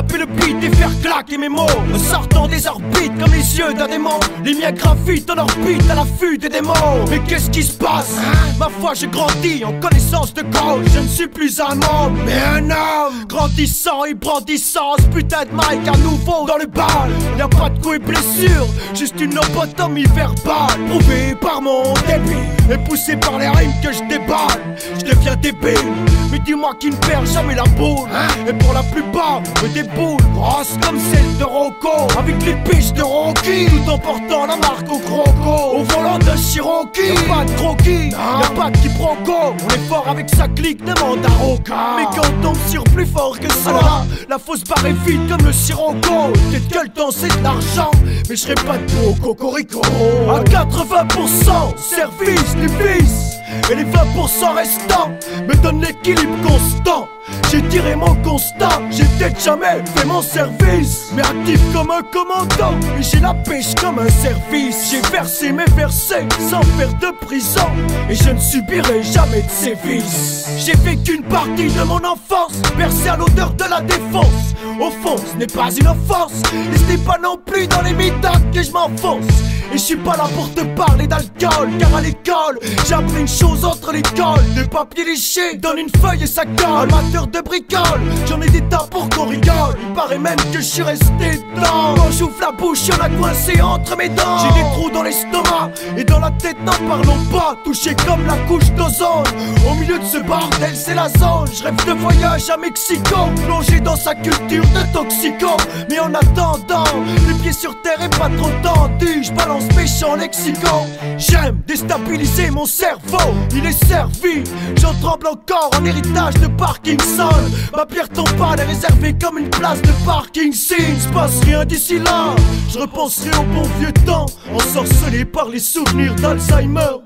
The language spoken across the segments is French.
taper le beat et faire claquer mes mots, sortant des orbites comme les yeux d'un démon. Les miens gravitent en orbite à l'affût des démons. Mais qu'est-ce qui se passe? Ma foi, j'ai grandi en connaissance de cause. Je ne suis plus un homme, mais un homme grandissant et brandissant ce putain de mic à nouveau dans le bal. Y'a pas de coups et blessures, juste une lobotomie verbale, prouvée par mon débit et poussée par les rimes que je déballe. Je deviens débile, mais dis-moi qui ne perd jamais la boule. Et pour la plupart, des boules grosses comme celle de Rocco, avec les piches de Rocky, tout en portant la marque au croco, au volant de Cherokee. Y'a pas de croquis, y'a pas de quiproquo. On est fort avec sa clique, demande à Roca. Mais quand on tombe sur plus fort que ça, la fausse barre est vide comme le Sirocco. Peut-être que le temps c'est de l'argent, mais je serai pas de beau cocorico. À 80% service du vice, et les 20% restants me donnent l'équilibre constant. J'ai tiré mon constat, j'ai peut-être jamais fait mon service, mais actif comme un commandant, et j'ai la pêche comme un service. J'ai versé mes versets sans faire de prison, et je ne subirai jamais de sévices. J'ai vécu une partie de mon enfance, bercé à l'odeur de la défense. Au fond, ce n'est pas une offense, et ce n'est pas non plus dans les méthodes que je m'enfonce. Et je suis pas là pour te parler d'alcool, car à l'école, j'ai appris une chose entre l'école. De papier léché, donne une feuille et ça colle. Amateur de bricole, j'en ai des tas pour qu'on rigole. Il paraît même que je suis resté dedans. Quand j'ouvre la bouche, y'en a coincé entre mes dents. J'ai des trous dans l'estomac, et dans la tête, n'en parlons pas. Touché comme la couche d'ozone, au milieu de ce bordel, c'est la zone. Je rêve de voyage à Mexico, plongé dans sa culture de toxico. Mais en attendant, les pieds sur terre et pas trop tendus, je balance méchant lexicon. J'aime déstabiliser mon cerveau, il est servi. J'en tremble encore en héritage de Parkinson. Ma pierre tombale est réservée comme une place de parking. S'il se passe rien d'ici là, je repenserai au bon vieux temps, ensorcelé par les souvenirs d'Alzheimer.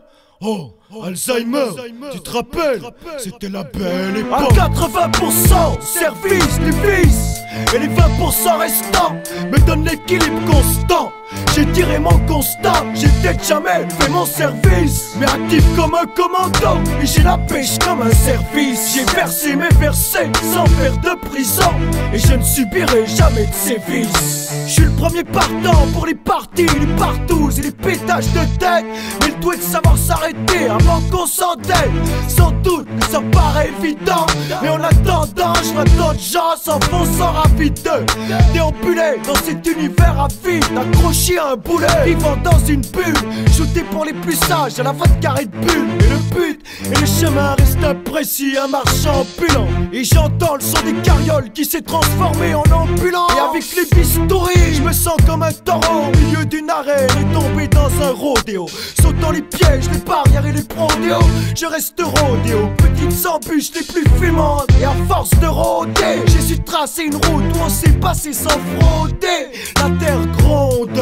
Oh, Alzheimer, tu te rappelles, c'était la belle époque. À 80% service du vice, et les 20% restants me donnent l'équilibre constant. J'ai tiré mon constat, j'ai peut-être jamais fait mon service, mais actif comme un commandant, et j'ai la pêche comme un service. J'ai versé mes versets sans faire de prison, et je ne subirai jamais de sévices. Je suis le premier partant pour les parties, les partous et les pétages de tête, mais le doigt de savoir s'arrêter avant qu'on s'en dette. Sans doute que ça paraît évident, mais en attendant, je vois d'autres gens s'enfonçant rapideux, déambuler dans cet univers à vide, accroché à un boulet, vivant dans une bulle, shooté pour les plus sages à la voie de carré de bulle. Et le but et le chemin restent imprécis, un marchand ambulant, et j'entends le son des carrioles qui s'est transformé en ambulance. Et avec les bistouris, je me sens comme un taureau au milieu d'une arène et tombé dans un rodéo, sautant les pièges, les barrières et les prodéos. Je reste rodéo, petites embûches les plus fumantes, et à force de rôder, j'ai su tracer une route où on s'est passé sans frauder. La terre gronde,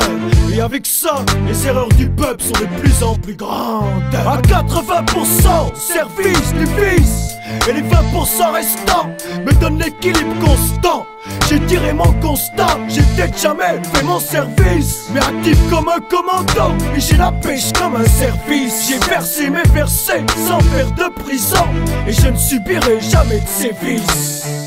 et avec ça, les erreurs du peuple sont de plus en plus grandes. À 80% service du vice, et les 20% restants me donnent l'équilibre constant. J'ai tiré mon constat, j'ai peut-être jamais fait mon service, mais actif comme un commandant, et j'ai la pêche comme un service. J'ai versé mes versets sans faire de prison, et je ne subirai jamais de sévices.